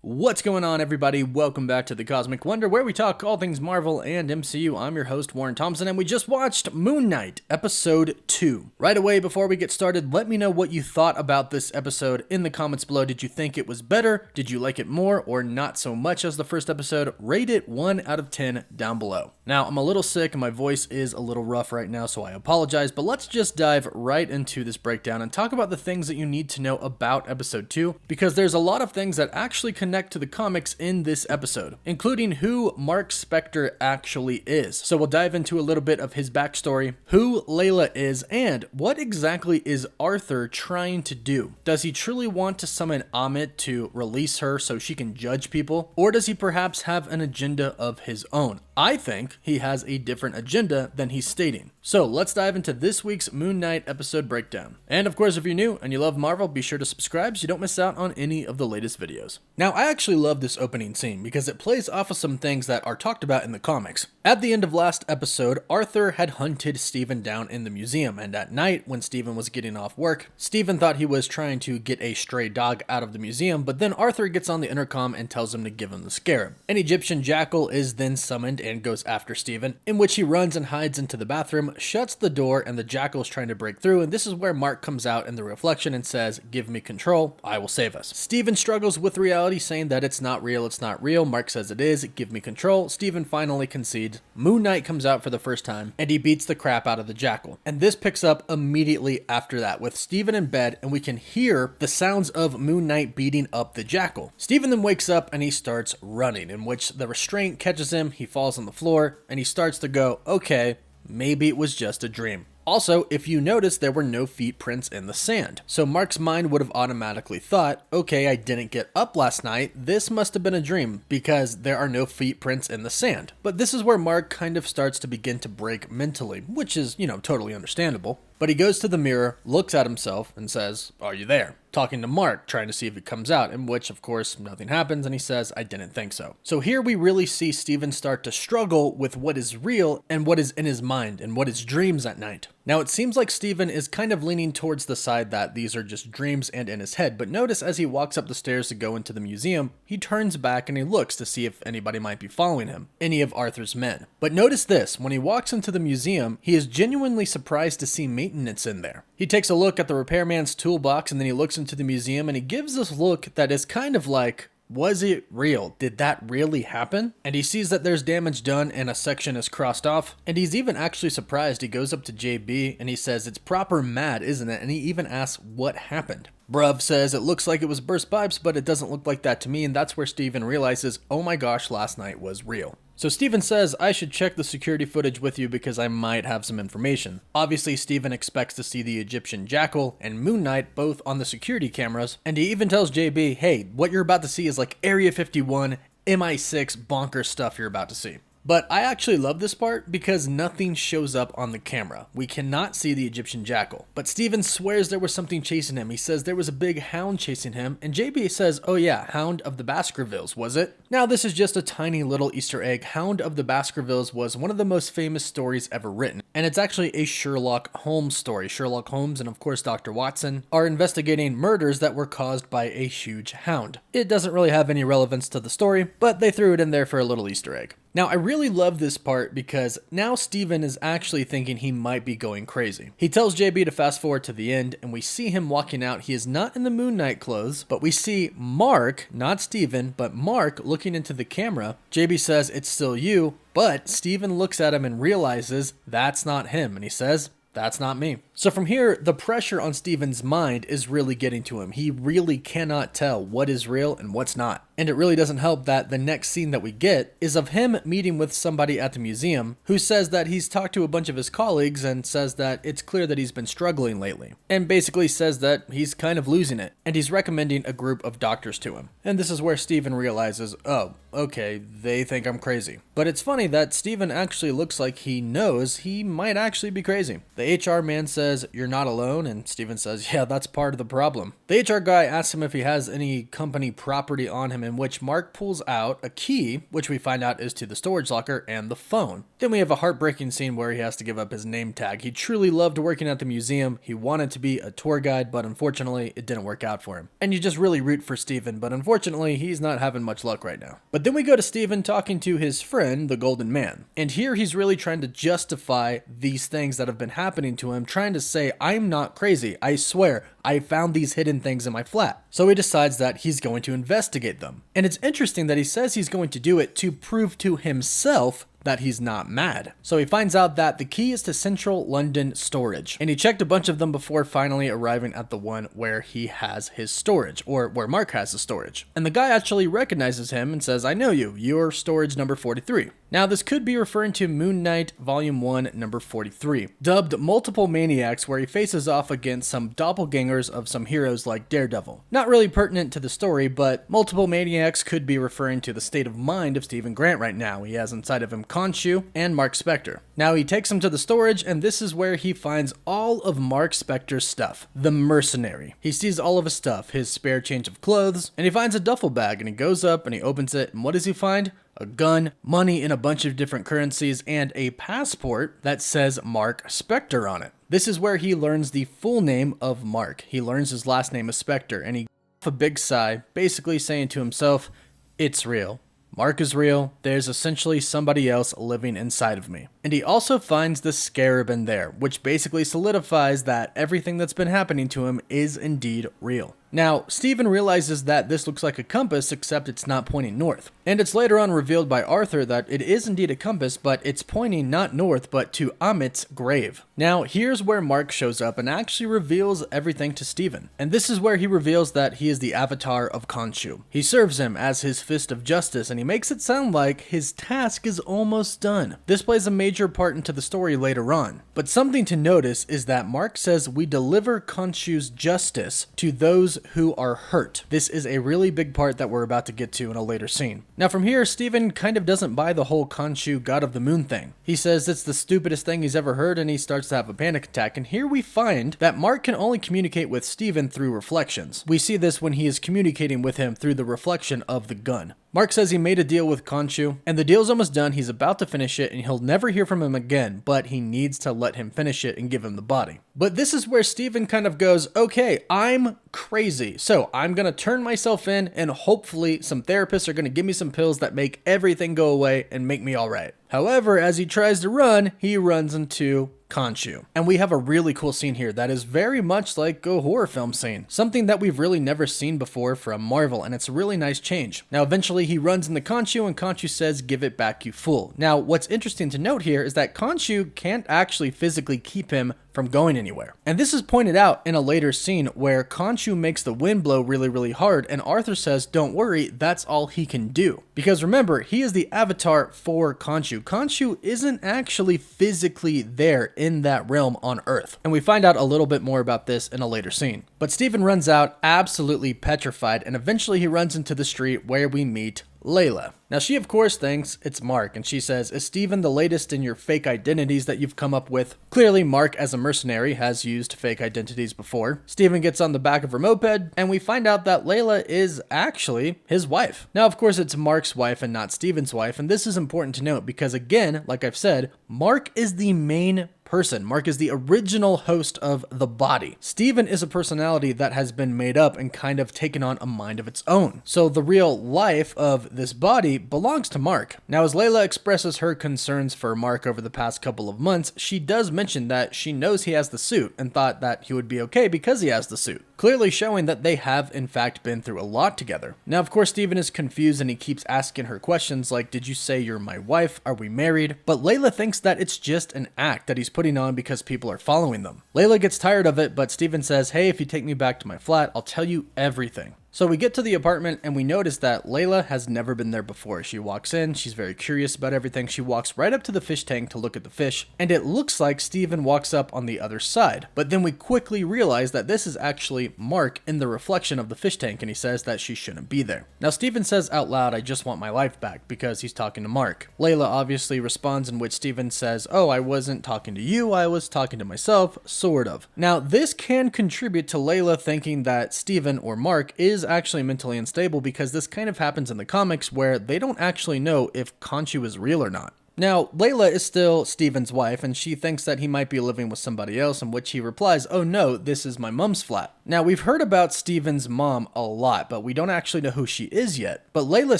What's going on, everybody? Welcome back to the Cosmic Wonder, where we talk all things Marvel and MCU. I'm your host, Warren Thompson, and we just watched Moon Knight, Episode 2. Right away, before we get started, let me know what you thought about this episode in the comments below. Did you think it was better? Did you like it more or not so much as the first episode? Rate it 1 out of 10 down below. Now, I'm a little sick and my voice is a little rough right now, so I apologize, but let's just dive right into this breakdown and talk about the things that you need to know about Episode 2, because there's a lot of things that actually connect to the comics in this episode, including who Marc Spector actually is. So we'll dive into a little bit of his backstory, who Layla is, and what exactly is Arthur trying to do. Does he truly want to summon Amit to release her so she can judge people, or does he perhaps have an agenda of his own? I think he has a different agenda than he's stating. So let's dive into this week's Moon Knight episode breakdown. And of course, if you're new and you love Marvel, be sure to subscribe so you don't miss out on any of the latest videos. Now, I actually love this opening scene because it plays off of some things that are talked about in the comics. At the end of last episode, Arthur had hunted Stephen down in the museum, and at night, when Stephen was getting off work, Stephen thought he was trying to get a stray dog out of the museum, but then Arthur gets on the intercom and tells him to give him the scarab. An Egyptian jackal is then summoned and goes after Stephen, in which he runs and hides into the bathroom, shuts the door, and the jackal is trying to break through, and this is where Marc comes out in the reflection and says, "Give me control, I will save us." Stephen struggles with reality, saying that it's not real. Marc says it is, "Give me control." Stephen finally concedes. Moon Knight comes out for the first time, and he beats the crap out of the jackal. And this picks up immediately after that, with Stephen in bed, and we can hear the sounds of Moon Knight beating up the jackal. Stephen then wakes up and he starts running, in which the restraint catches him, he falls on the floor, and he starts to go, okay, maybe it was just a dream. Also, if you notice, there were no feet prints in the sand. So Marc's mind would have automatically thought, okay, I didn't get up last night, this must have been a dream, because there are no feet prints in the sand. But this is where Marc kind of starts to begin to break mentally, which is, totally understandable. But he goes to the mirror, looks at himself, and says, "Are you there?" Talking to Marc, trying to see if it comes out, in which, of course, nothing happens, and he says, "I didn't think so." So here we really see Stephen start to struggle with what is real and what is in his mind and what is dreams at night. Now, it seems like Stephen is kind of leaning towards the side that these are just dreams and in his head, but notice as he walks up the stairs to go into the museum, he turns back and he looks to see if anybody might be following him, any of Arthur's men. But notice this, when he walks into the museum, he is genuinely surprised to see maintenance in there. He takes a look at the repairman's toolbox, and then he looks into the museum and he gives this look that is kind of like, was it real? Did that really happen? And he sees that there's damage done and a section is crossed off. And he's even actually surprised. He goes up to JB and he says, "It's proper mad, isn't it?" And he even asks what happened. Bruv says, "It looks like it was burst pipes, but it doesn't look like that to me." And that's where Stephen realizes, oh my gosh, last night was real. So Stephen says, "I should check the security footage with you because I might have some information." Obviously, Stephen expects to see the Egyptian jackal and Moon Knight both on the security cameras, and he even tells JB, "Hey, what you're about to see is like Area 51, MI6 bonkers stuff you're about to see." But I actually love this part because nothing shows up on the camera. We cannot see the Egyptian jackal. But Stephen swears there was something chasing him. He says there was a big hound chasing him. And JB says, "Oh yeah, Hound of the Baskervilles, was it?" Now this is just a tiny little Easter egg. Hound of the Baskervilles was one of the most famous stories ever written. And it's actually a Sherlock Holmes story. Sherlock Holmes and of course Dr. Watson are investigating murders that were caused by a huge hound. It doesn't really have any relevance to the story, but they threw it in there for a little Easter egg. Now, I really love this part because now Stephen is actually thinking he might be going crazy. He tells JB to fast forward to the end, and we see him walking out. He is not in the Moon Knight clothes, but we see Marc, not Stephen, but Marc looking into the camera. JB says, "It's still you," but Stephen looks at him and realizes that's not him, and he says, "That's not me." So from here, the pressure on Stephen's mind is really getting to him. He really cannot tell what is real and what's not. And it really doesn't help that the next scene that we get is of him meeting with somebody at the museum who says that he's talked to a bunch of his colleagues and says that it's clear that he's been struggling lately. And basically says that he's kind of losing it. And he's recommending a group of doctors to him. And this is where Stephen realizes, oh, okay, they think I'm crazy. But it's funny that Stephen actually looks like he knows he might actually be crazy. The HR man says, "You're not alone," and Stephen says, "Yeah, that's part of the problem." The HR guy asks him if he has any company property on him, in which Marc pulls out a key, which we find out is to the storage locker, and the phone. Then we have a heartbreaking scene where he has to give up his name tag. He truly loved working at the museum. He wanted to be a tour guide, but unfortunately, it didn't work out for him. And you just really root for Steven, but unfortunately, he's not having much luck right now. But then we go to Steven talking to his friend, the Golden Man. And here he's really trying to justify these things that have been happening to him, trying to say, I'm not crazy. I swear, I found these hidden things in my flat. So he decides that he's going to investigate them. And it's interesting that he says he's going to do it to prove to himself that he's not mad. So he finds out that the key is to Central London storage, and he checked a bunch of them before finally arriving at the one where he has his storage, or where Marc has his storage. And the guy actually recognizes him and says, I know you, you're storage number 43. Now this could be referring to Moon Knight Volume 1, number 43, dubbed Multiple Maniacs, where he faces off against some doppelgangers of some heroes like Daredevil. Not really pertinent to the story, but Multiple Maniacs could be referring to the state of mind of Stevent Grant right now. He has inside of him Khonshu and Marc Spector. Now he takes him to the storage, and this is where he finds all of Marc Spector's stuff, the mercenary. He sees all of his stuff, his spare change of clothes, and he finds a duffel bag, and he goes up and he opens it, and what does he find? A gun, money in a bunch of different currencies, and a passport that says Marc Spector on it. This is where he learns the full name of Marc. He learns his last name is Spector, and he a big sigh, basically saying to himself, it's real. Marc is real. There's essentially somebody else living inside of me. And he also finds the scarab in there, which basically solidifies that everything that's been happening to him is indeed real. Now, Steven realizes that this looks like a compass, except it's not pointing north. And it's later on revealed by Arthur that it is indeed a compass, but it's pointing not north, but to Amit's grave. Now, here's where Marc shows up and actually reveals everything to Steven. And this is where he reveals that he is the avatar of Khonshu. He serves him as his fist of justice, and he makes it sound like his task is almost done. This plays a major part into the story later on. But something to notice is that Marc says we deliver Khonshu's justice to those who are hurt. This is a really big part that we're about to get to in a later scene. Now from here, Steven kind of doesn't buy the whole Khonshu God of the Moon thing. He says it's the stupidest thing he's ever heard, and he starts to have a panic attack. And here we find that Marc can only communicate with Steven through reflections. We see this when he is communicating with him through the reflection of the gun. Marc says he made a deal with Khonshu, and the deal's almost done. He's about to finish it, and he'll never hear from him again, but he needs to let him finish it and give him the body. But this is where Steven kind of goes, okay, I'm crazy, so I'm gonna turn myself in, and hopefully some therapists are gonna give me some pills that make everything go away and make me all right. However, as he tries to run, he runs into Khonshu. And we have a really cool scene here that is very much like a horror film scene. Something that we've really never seen before from Marvel, and it's a really nice change. Now, eventually he runs into Khonshu, and Khonshu says, give it back, you fool. Now, what's interesting to note here is that Khonshu can't actually physically keep him from going anywhere. And this is pointed out in a later scene where Khonshu makes the wind blow really, really hard, and Arthur says, don't worry, that's all he can do. Because remember, he is the avatar for Khonshu. Khonshu isn't actually physically there in that realm on Earth. And we find out a little bit more about this in a later scene. But Steven runs out absolutely petrified, and eventually he runs into the street where we meet Layla. Now she of course thinks it's Marc, and she says, is Steven the latest in your fake identities that you've come up with? Clearly Marc as a mercenary has used fake identities before. Steven gets on the back of her moped, and we find out that Layla is actually his wife. Now of course it's Marc's wife and not Steven's wife, and this is important to note because again, like I've said, Marc is the main person. Marc is the original host of the body. Steven is a personality that has been made up and kind of taken on a mind of its own. So the real life of this body belongs to Marc. Now, as Layla expresses her concerns for Marc over the past couple of months, she does mention that she knows he has the suit and thought that he would be okay because he has the suit, clearly showing that they have in fact been through a lot together. Now, of course, Steven is confused and he keeps asking her questions like, did you say you're my wife? Are we married? But Layla thinks that it's just an act that he's putting on because people are following them. Layla gets tired of it, but Steven says, hey, if you take me back to my flat, I'll tell you everything. So we get to the apartment and we notice that Layla has never been there before. She walks in, she's very curious about everything. She walks right up to the fish tank to look at the fish, and it looks like Steven walks up on the other side. But then we quickly realize that this is actually Marc in the reflection of the fish tank, and he says that she shouldn't be there. Now Steven says out loud, I just want my life back, because he's talking to Marc. Layla obviously responds in which Steven says, oh, I wasn't talking to you, I was talking to myself, sort of. Now this can contribute to Layla thinking that Steven or Marc is actually mentally unstable, because this kind of happens in the comics where they don't actually know if Khonshu is real or not. Now, Layla is still Steven's wife, and she thinks that he might be living with somebody else, in which he replies, "Oh no, this is my mom's flat." Now, we've heard about Steven's mom a lot, but we don't actually know who she is yet. But Layla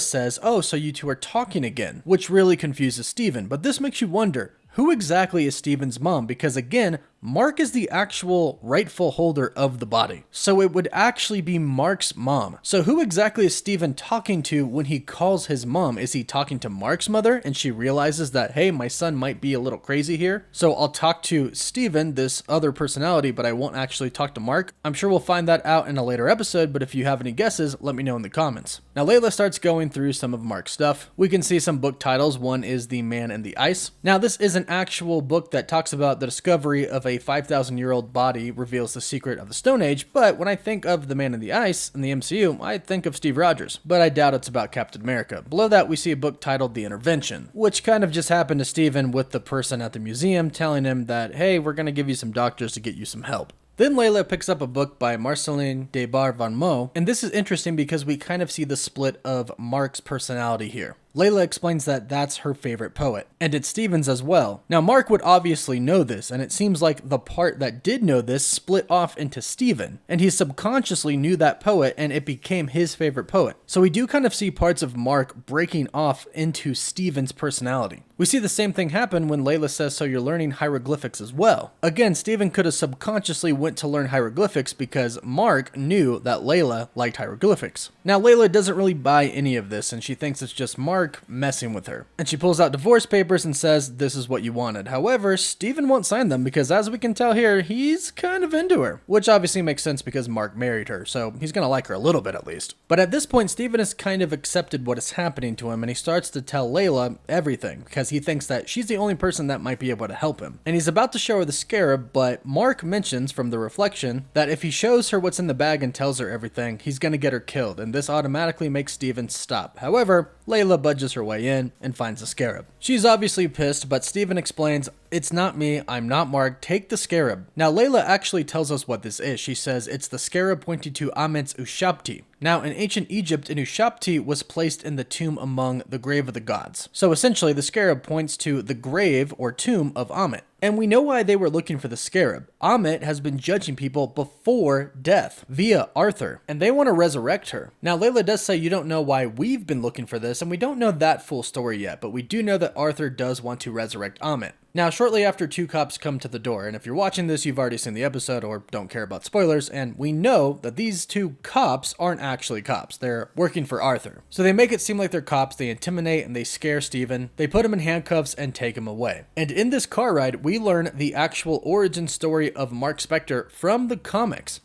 says, "Oh, so you two are talking again," which really confuses Steven, but this makes you wonder, who exactly is Steven's mom? Because again, Marc is the actual rightful holder of the body. So it would actually be Marc's mom. So who exactly is Steven talking to when he calls his mom? Is he talking to Marc's mother and she realizes that, hey, my son might be a little crazy here, so I'll talk to Steven, this other personality, but I won't actually talk to Marc? I'm sure we'll find that out in a later episode, but if you have any guesses, let me know in the comments. Now Layla starts going through some of Marc's stuff. We can see some book titles. One is The Man in the Ice. Now this is an actual book that talks about the discovery of a 5,000-year-old body reveals the secret of the Stone Age, but when I think of The Man in the Ice in the MCU, I think of Steve Rogers, but I doubt it's about Captain America. Below that, we see a book titled The Intervention, which kind of just happened to Steven with the person at the museum telling him that, hey, we're going to give you some doctors to get you some help. Then Layla picks up a book by Marceline de Bar-Van-Meaux, and this is interesting because we kind of see the split of Marc's personality here. Layla explains that that's her favorite poet, and it's Steven's as well. Now Marc would obviously know this, and it seems like the part that did know this split off into Steven, and he subconsciously knew that poet and it became his favorite poet. So we do kind of see parts of Marc breaking off into Steven's personality. We see the same thing happen when Layla says, so you're learning hieroglyphics as well. Again, Steven could have subconsciously went to learn hieroglyphics because Marc knew that Layla liked hieroglyphics. Now Layla doesn't really buy any of this, and she thinks it's just Marc messing with her. And she pulls out divorce papers and says, this is what you wanted. However, Steven won't sign them because as we can tell here, he's kind of into her. Which obviously makes sense because Marc married her, so he's gonna like her a little bit at least. But at this point, Steven has kind of accepted what is happening to him, and he starts to tell Layla everything because he thinks that she's the only person that might be able to help him. And he's about to show her the scarab, but Marc mentions from the reflection that if he shows her what's in the bag and tells her everything, he's gonna get her killed, and this automatically makes Steven stop. However, Layla budges her way in and finds the scarab. She's obviously pissed, but Steven explains, it's not me, I'm not Marc, take the scarab. Now Layla actually tells us what this is. She says it's the scarab pointing to Amit's Ushabti. Now in ancient Egypt, an Ushabti was placed in the tomb among the grave of the gods. So essentially the scarab points to the grave or tomb of Amit. And we know why they were looking for the scarab. Amit has been judging people before death via Arthur, and they want to resurrect her. Now Layla does say you don't know why we've been looking for this, and we don't know that full story yet, but we do know that Arthur does want to resurrect Amit. Now, shortly after, two cops come to the door, and if you're watching this, you've already seen the episode or don't care about spoilers, and we know that these two cops aren't actually cops. They're working for Arthur. So they make it seem like they're cops, they intimidate and they scare Steven, they put him in handcuffs and take him away. And in this car ride, we learn the actual origin story of Marc Spector from the comics.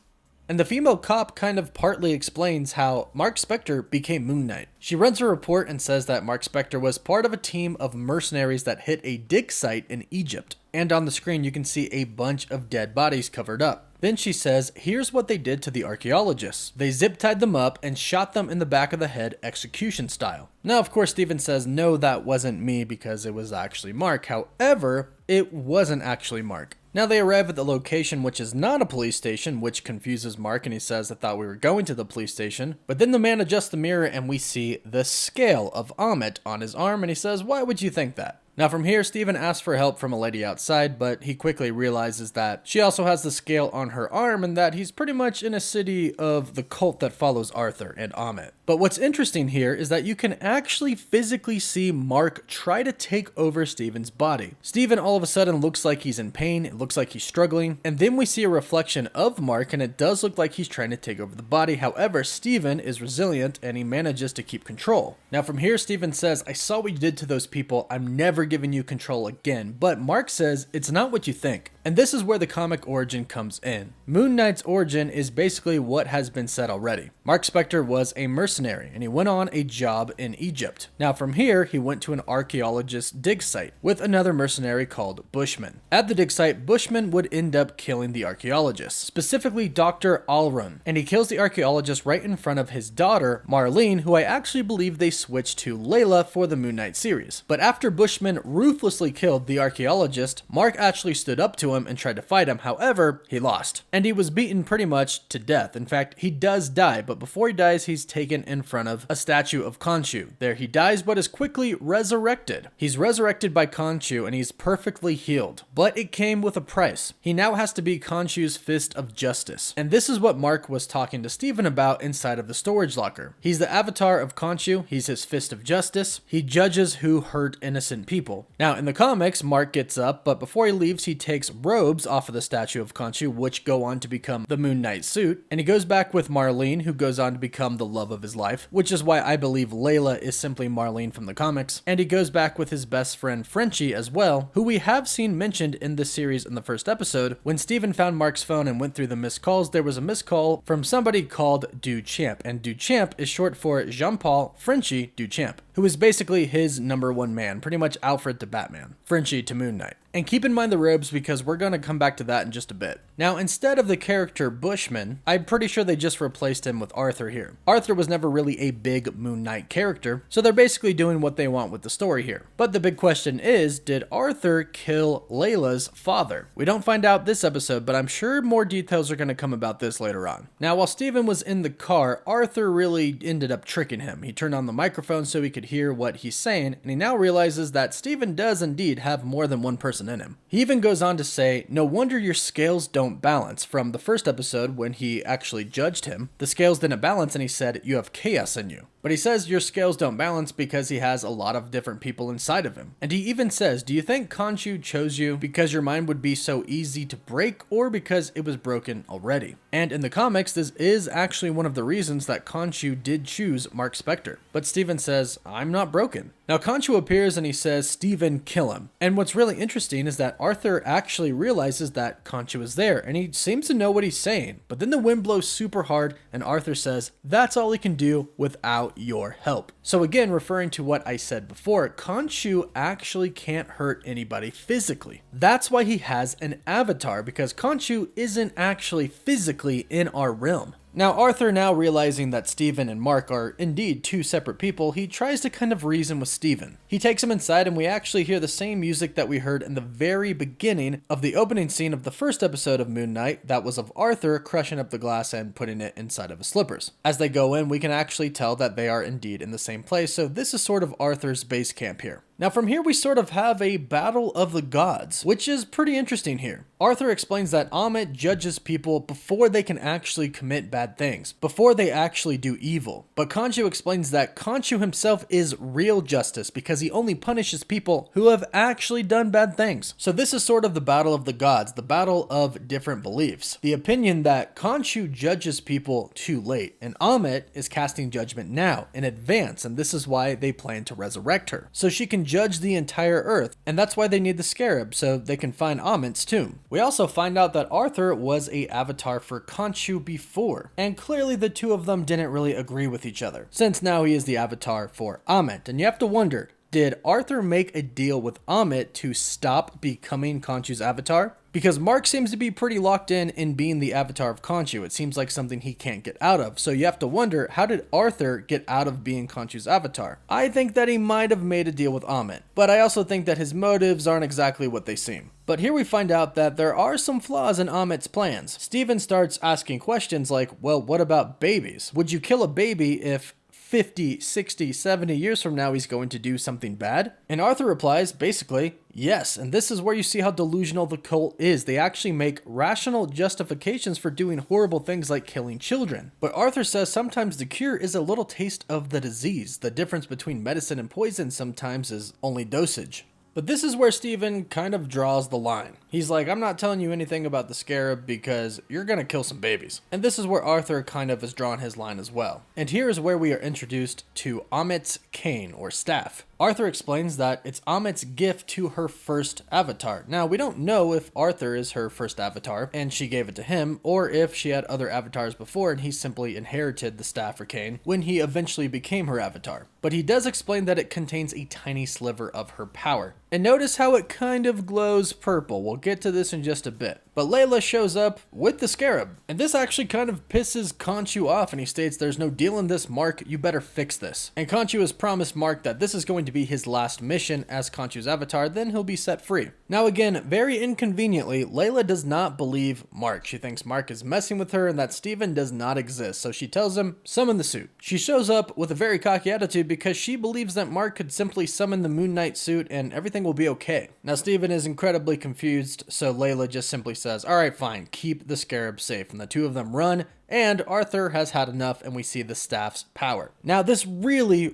And the female cop kind of partly explains how Marc Spector became Moon Knight. She runs a report and says that Marc Spector was part of a team of mercenaries that hit a dig site in Egypt. And on the screen you can see a bunch of dead bodies covered up. Then she says, here's what they did to the archaeologists. They zip-tied them up and shot them in the back of the head execution style. Now, of course, Steven says, no, that wasn't me because it was actually Marc. However, it wasn't actually Marc. Now they arrive at the location, which is not a police station, which confuses Marc, and he says, I thought we were going to the police station. But then the man adjusts the mirror and we see the scale of Amit on his arm, and he says, why would you think that? Now from here, Steven asks for help from a lady outside, but he quickly realizes that she also has the scale on her arm and that he's pretty much in a city of the cult that follows Arthur and Amit. But what's interesting here is that you can actually physically see Marc try to take over Steven's body. Steven all of a sudden looks like he's in pain, it looks like he's struggling, and then we see a reflection of Marc and it does look like he's trying to take over the body. However, Steven is resilient and he manages to keep control. Now from here, Steven says, I saw what you did to those people, I'm never giving you control again. But Marc says, it's not what you think. And this is where the comic origin comes in. Moon Knight's origin is basically what has been said already. Marc Spector was a mercenary and he went on a job in Egypt. Now from here, he went to an archaeologist's dig site with another mercenary called Bushman. At the dig site, Bushman would end up killing the archaeologist, specifically Dr. Alrun. And he kills the archaeologist right in front of his daughter, Marlene, who I actually believe they switched to Layla for the Moon Knight series. But after Bushman ruthlessly killed the archaeologist, Marc actually stood up to him him and tried to fight him. However, he lost. And he was beaten pretty much to death. In fact, he does die, but before he dies, he's taken in front of a statue of Khonshu. There he dies, but is quickly resurrected. He's resurrected by Khonshu, and he's perfectly healed. But it came with a price. He now has to be Khonshu's fist of justice. And this is what Marc was talking to Stephen about inside of the storage locker. He's the avatar of Khonshu. He's his fist of justice. He judges who hurt innocent people. Now, in the comics, Marc gets up, but before he leaves, he takes robes off of the statue of Khonshu, which go on to become the Moon Knight suit. And he goes back with Marlene, who goes on to become the love of his life, which is why I believe Layla is simply Marlene from the comics. And he goes back with his best friend Frenchie as well, who we have seen mentioned in this series in the first episode. When Stephen found Marc's phone and went through the missed calls, there was a missed call from somebody called Duchamp, and Duchamp is short for Jean-Paul Frenchie Duchamp, who is basically his #1 man, pretty much Alfred to Batman, Frenchie to Moon Knight. And keep in mind the robes, because we're going to come back to that in just a bit. Now, instead of the character Bushman, I'm pretty sure they just replaced him with Arthur here. Arthur was never really a big Moon Knight character, so they're basically doing what they want with the story here. But the big question is, did Arthur kill Layla's father? We don't find out this episode, but I'm sure more details are going to come about this later on. Now, while Stephen was in the car, Arthur really ended up tricking him. He turned on the microphone so he could hear what he's saying, and he now realizes that Stephen does indeed have more than one person in him. He even goes on to say, "No wonder your scales don't balance." From the first episode, when he actually judged him, the scales didn't balance, and he said, "You have chaos in you." But he says your scales don't balance because he has a lot of different people inside of him. And he even says, "Do you think Khonshu chose you because your mind would be so easy to break, or because it was broken already?" And in the comics, this is actually one of the reasons that Khonshu did choose Marc Spector. But Stephen says, "I'm not broken." Now Khonshu appears and he says, "Stephen, kill him." And what's really interesting is that Arthur actually realizes that Khonshu is there, and he seems to know what he's saying. But then the wind blows super hard, and Arthur says, "That's all he can do without your help." So again, referring to what I said before, Khonshu actually can't hurt anybody physically. That's why he has an avatar, because Khonshu isn't actually physically in our realm. Now, Arthur, now realizing that Stephen and Marc are indeed two separate people, he tries to kind of reason with Stephen. He takes him inside, and we actually hear the same music that we heard in the very beginning of the opening scene of the first episode of Moon Knight. That was of Arthur crushing up the glass and putting it inside of his slippers. As they go in, we can actually tell that they are indeed in the same place, so this is sort of Arthur's base camp here. Now from here we sort of have a battle of the gods, which is pretty interesting here. Arthur explains that Ammit judges people before they can actually commit bad things, before they actually do evil. But Khonshu explains that Khonshu himself is real justice because he only punishes people who have actually done bad things. So this is sort of the battle of the gods, the battle of different beliefs. The opinion that Khonshu judges people too late, and Ammit is casting judgment now, in advance, and this is why they plan to resurrect her, so she can judge the entire earth, and that's why they need the scarab, so they can find Ammit's tomb. We also find out that Arthur was a avatar for Khonshu before, and clearly the two of them didn't really agree with each other, since now he is the avatar for Ammit. And you have to wonder, did Arthur make a deal with Ammit to stop becoming Khonshu's avatar? Because Marc seems to be pretty locked in being the avatar of Khonshu. It seems like something he can't get out of. So you have to wonder, how did Arthur get out of being Khonshu's avatar? I think that he might have made a deal with Ammit, but I also think that his motives aren't exactly what they seem. But here we find out that there are some flaws in Ammit's plans. Stephen starts asking questions like, well, what about babies? Would you kill a baby if 50, 60, 70 years from now he's going to do something bad? And Arthur replies, basically, yes. And this is where you see how delusional the cult is. They actually make rational justifications for doing horrible things like killing children. But Arthur says sometimes the cure is a little taste of the disease. The difference between medicine and poison sometimes is only dosage. But this is where Stephen kind of draws the line. He's like, I'm not telling you anything about the scarab because you're gonna kill some babies. And this is where Arthur kind of has drawn his line as well. And here is where we are introduced to Ammit's cane or staff. Arthur explains that it's Ammit's gift to her first avatar. Now, we don't know if Arthur is her first avatar and she gave it to him, or if she had other avatars before and he simply inherited the staff or cane when he eventually became her avatar. But he does explain that it contains a tiny sliver of her power. And notice how it kind of glows purple. We'll get to this in just a bit. But Layla shows up with the scarab, and this actually kind of pisses Khonshu off, and he states, there's no deal in this, Marc, you better fix this. And Khonshu has promised Marc that this is going to be his last mission as Khonshu's avatar, then he'll be set free. Now again, very inconveniently, Layla does not believe Marc. She thinks Marc is messing with her and that Stevent does not exist, so she tells him, summon the suit. She shows up with a very cocky attitude because she believes that Marc could simply summon the Moon Knight suit and everything will be okay. Now Stevent is incredibly confused, so Layla just simply says, alright fine, keep the scarab safe, and the two of them run, and Arthur has had enough and we see the staff's power. Now this really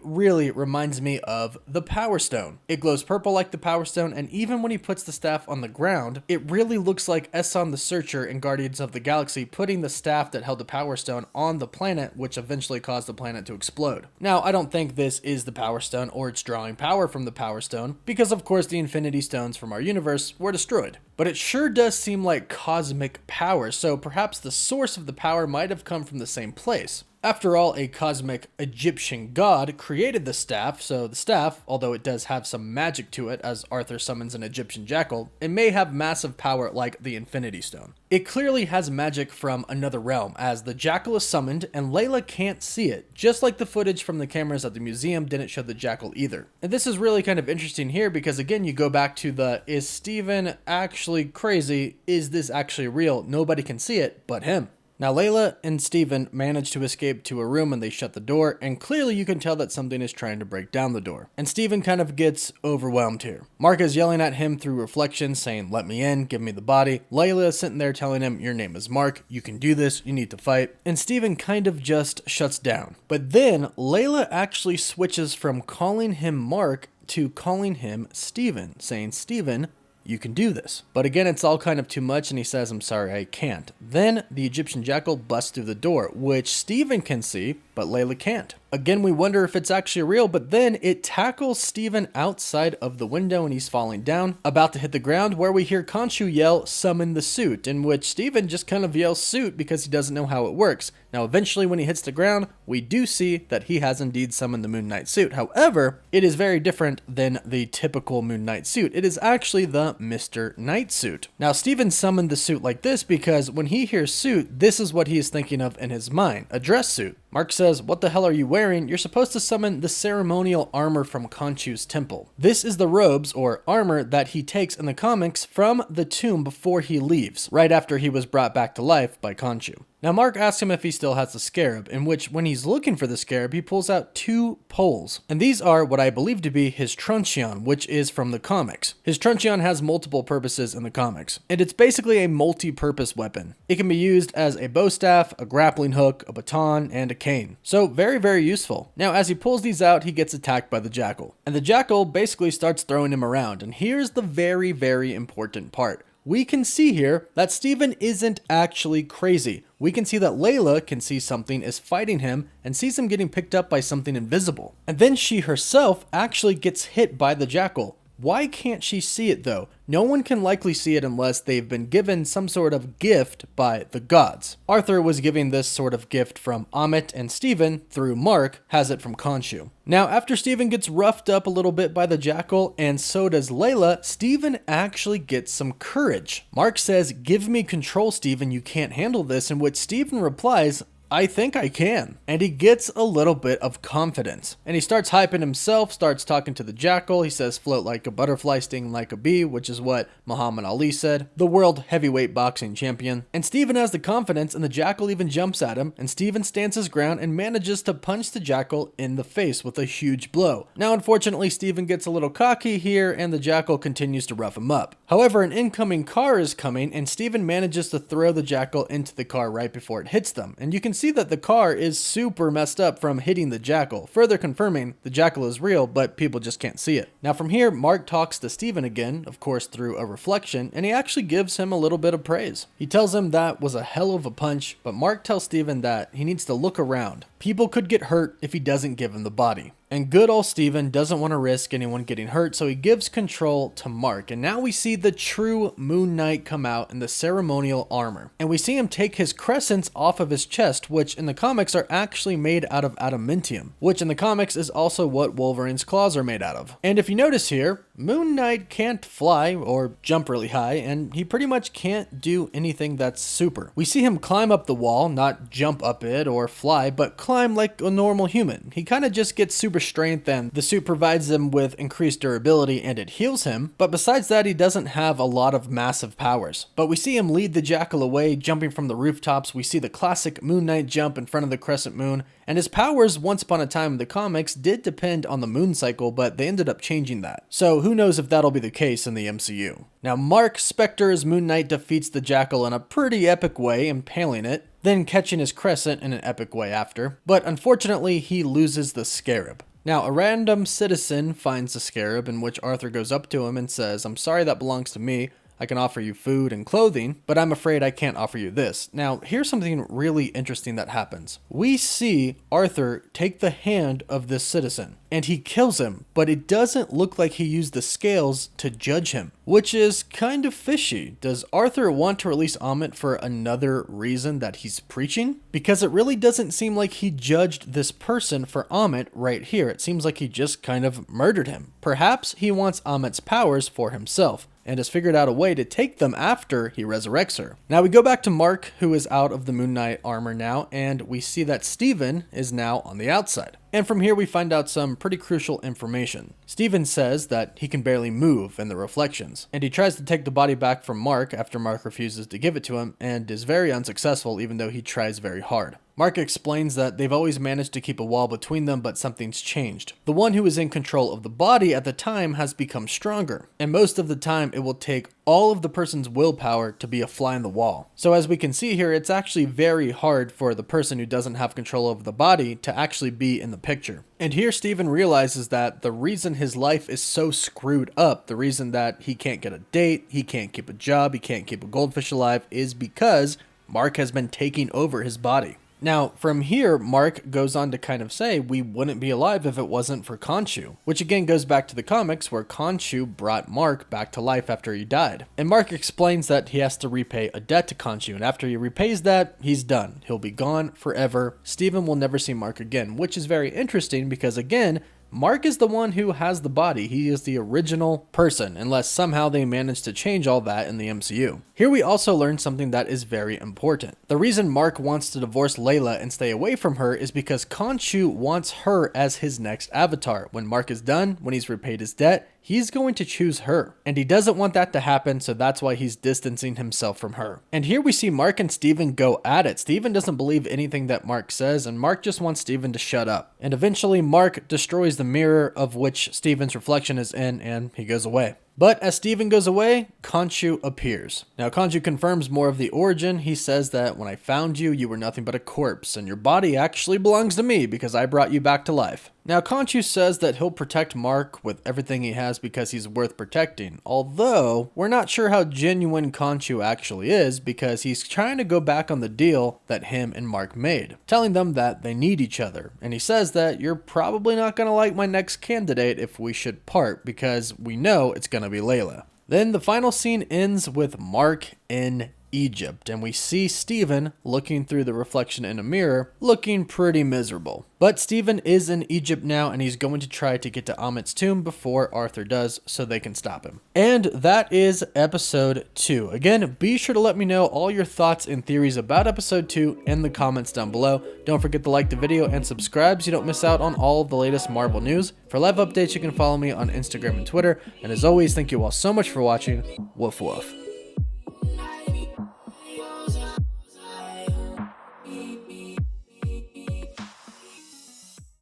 reminds me of the Power Stone. It glows purple like the Power Stone, and even when he puts the staff on the ground, it really looks like Esson the Searcher in Guardians of the Galaxy putting the staff that held the Power Stone on the planet, which eventually caused the planet to explode. Now I don't think this is the Power Stone or it's drawing power from the Power Stone, because of course the Infinity Stones from our universe were destroyed. But it sure does seem like cosmic power, so perhaps the source of the power might have come from the same place. After all, a cosmic Egyptian god created the staff, so the staff, although it does have some magic to it as Arthur summons an Egyptian jackal, it may have massive power like the Infinity Stone. It clearly has magic from another realm, as the jackal is summoned and Layla can't see it, just like the footage from the cameras at the museum didn't show the jackal either. And this is really kind of interesting here because again, you go back to the, is Stevent actually crazy? Is this actually real? Nobody can see it but him. Now Layla and Stevent manage to escape to a room and they shut the door, and clearly you can tell that something is trying to break down the door. And Stevent kind of gets overwhelmed here. Marc is yelling at him through reflection saying, let me in, give me the body. Layla is sitting there telling him, your name is Marc, you can do this, you need to fight. And Stevent kind of just shuts down. But then Layla actually switches from calling him Marc to calling him Stevent, saying, Stevent, you can do this. But again, it's all kind of too much and he says, I'm sorry, I can't. Then the Egyptian jackal busts through the door, which Stevent can see, but Layla can't. Again, we wonder if it's actually real, but then it tackles Stevent outside of the window and he's falling down, about to hit the ground, where we hear Khonshu yell, summon the suit, in which Stevent just kind of yells suit because he doesn't know how it works. Now, eventually when he hits the ground, we do see that he has indeed summoned the Moon Knight suit. However, it is very different than the typical Moon Knight suit. It is actually the Mr. Knight suit. Now, Stevent summoned the suit like this because when he hears suit, this is what he is thinking of in his mind, a dress suit. Marc says, what the hell are you wearing? You're supposed to summon the ceremonial armor from Khonshu's temple. This is the robes or armor that he takes in the comics from the tomb before he leaves, right after he was brought back to life by Khonshu. Now Marc asks him if he still has the scarab, in which when he's looking for the scarab, he pulls out two poles. And these are what I believe to be his truncheon, which is from the comics. His truncheon has multiple purposes in the comics, and it's basically a multi-purpose weapon. It can be used as a bow staff, a grappling hook, a baton, and a cane. So very useful. Now as he pulls these out, he gets attacked by the jackal. And the jackal basically starts throwing him around, and here's the very important part. We can see here that Stevent isn't actually crazy. We can see that Layla can see something is fighting him and sees him getting picked up by something invisible. And then she herself actually gets hit by the jackal. Why can't she see it though? No one can likely see it unless they've been given some sort of gift by the gods. Arthur was giving this sort of gift from Amit, and Stevent, through Marc, has it from Khonshu. Now, after Stevent gets roughed up a little bit by the jackal, and so does Layla, Stevent actually gets some courage. Marc says, give me control, Stevent, you can't handle this, in which Stevent replies, I think I can. And he gets a little bit of confidence. And he starts hyping himself, starts talking to the jackal. He says, float like a butterfly, sting like a bee, which is what Muhammad Ali said, the world heavyweight boxing champion. And Stevent has the confidence, and the jackal even jumps at him, and Stevent stands his ground and manages to punch the jackal in the face with a huge blow. Now, unfortunately, Stevent gets a little cocky here, and the jackal continues to rough him up. However, an incoming car is coming, and Stevent manages to throw the jackal into the car right before it hits them. And you can see that the car is super messed up from hitting the jackal, further confirming the jackal is real, but people just can't see it. Now from here, Marc talks to Stevent again, of course through a reflection, and he actually gives him a little bit of praise. He tells him that was a hell of a punch, but Marc tells Stevent that he needs to look around. People could get hurt if he doesn't give him the body. And good old Stevent doesn't want to risk anyone getting hurt, so he gives control to Marc. And now we see the true Moon Knight come out in the ceremonial armor. And we see him take his crescents off of his chest, which in the comics are actually made out of adamantium, which in the comics is also what Wolverine's claws are made out of. And if you notice here, Moon Knight can't fly or jump really high, and he pretty much can't do anything that's super. We see him climb up the wall, not jump up it or fly, but climb like a normal human. He kind of just gets super strength, and the suit provides him with increased durability and it heals him, but besides that he doesn't have a lot of massive powers. But we see him lead the Jackal away, jumping from the rooftops. We see the classic Moon Knight jump in front of the crescent moon, and his powers once upon a time in the comics did depend on the moon cycle, but they ended up changing that. So who knows if that'll be the case in the MCU. Now Marc Spector as Moon Knight defeats the Jackal in a pretty epic way, impaling it, then catching his crescent in an epic way after. But unfortunately he loses the scarab. Now, a random citizen finds the scarab, in which Arthur goes up to him and says, "I'm sorry, that belongs to me. I can offer you food and clothing, but I'm afraid I can't offer you this." Now, here's something really interesting that happens. We see Arthur take the hand of this citizen, and he kills him, but it doesn't look like he used the scales to judge him, which is kind of fishy. Does Arthur want to release Amit for another reason that he's preaching? Because it really doesn't seem like he judged this person for Amit right here. It seems like he just kind of murdered him. Perhaps he wants Amit's powers for himself, and has figured out a way to take them after he resurrects her. Now we go back to Marc, who is out of the Moon Knight armor now, and we see that Stephen is now on the outside. And from here we find out some pretty crucial information. Stephen says that he can barely move in the reflections, and he tries to take the body back from Marc after Marc refuses to give it to him, and is very unsuccessful even though he tries very hard. Marc explains that they've always managed to keep a wall between them, but something's changed. The one who was in control of the body at the time has become stronger, and most of the time it will take all of the person's willpower to be a fly in the wall. So as we can see here, it's actually very hard for the person who doesn't have control over the body to actually be in the picture. And here Stephen realizes that the reason his life is so screwed up, the reason that he can't get a date, he can't keep a job, he can't keep a goldfish alive, is because Marc has been taking over his body. Now, from here, Marc goes on to kind of say we wouldn't be alive if it wasn't for Khonshu, which again goes back to the comics where Khonshu brought Marc back to life after he died. And Marc explains that he has to repay a debt to Khonshu, and after he repays that, he's done. He'll be gone forever. Stephen will never see Marc again, which is very interesting because again, Marc is the one who has the body. He is the original person, unless somehow they manage to change all that in the MCU. Here we also learn something that is very important. The reason Marc wants to divorce Layla and stay away from her is because Khonshu wants her as his next avatar. When Marc is done, when he's repaid his debt, he's going to choose her. And he doesn't want that to happen, so that's why he's distancing himself from her. And here we see Marc and Stephen go at it. Stephen doesn't believe anything that Marc says, and Marc just wants Stephen to shut up. And eventually Marc destroys the mirror of which Stephen's reflection is in, and he goes away. But as Stephen goes away, Khonshu appears. Now Khonshu confirms more of the origin. He says that when I found you, you were nothing but a corpse, and your body actually belongs to me because I brought you back to life. Now Khonshu says that he'll protect Marc with everything he has because he's worth protecting, although we're not sure how genuine Khonshu actually is because he's trying to go back on the deal that him and Marc made, telling them that they need each other. And he says that you're probably not going to like my next candidate if we should part because we know it's going to be Layla. Then the final scene ends with Marc in Egypt, and we see Stephen looking through the reflection in a mirror, looking pretty miserable. But Stephen is in Egypt now, and he's going to try to get to Amit's tomb before Arthur does, so they can stop him. And that is episode 2. Again, be sure to let me know all your thoughts and theories about episode 2 in the comments down below. Don't forget to like the video and subscribe so you don't miss out on all of the latest Marvel news. For live updates, you can follow me on Instagram and Twitter. And as always, thank you all so much for watching. Woof woof.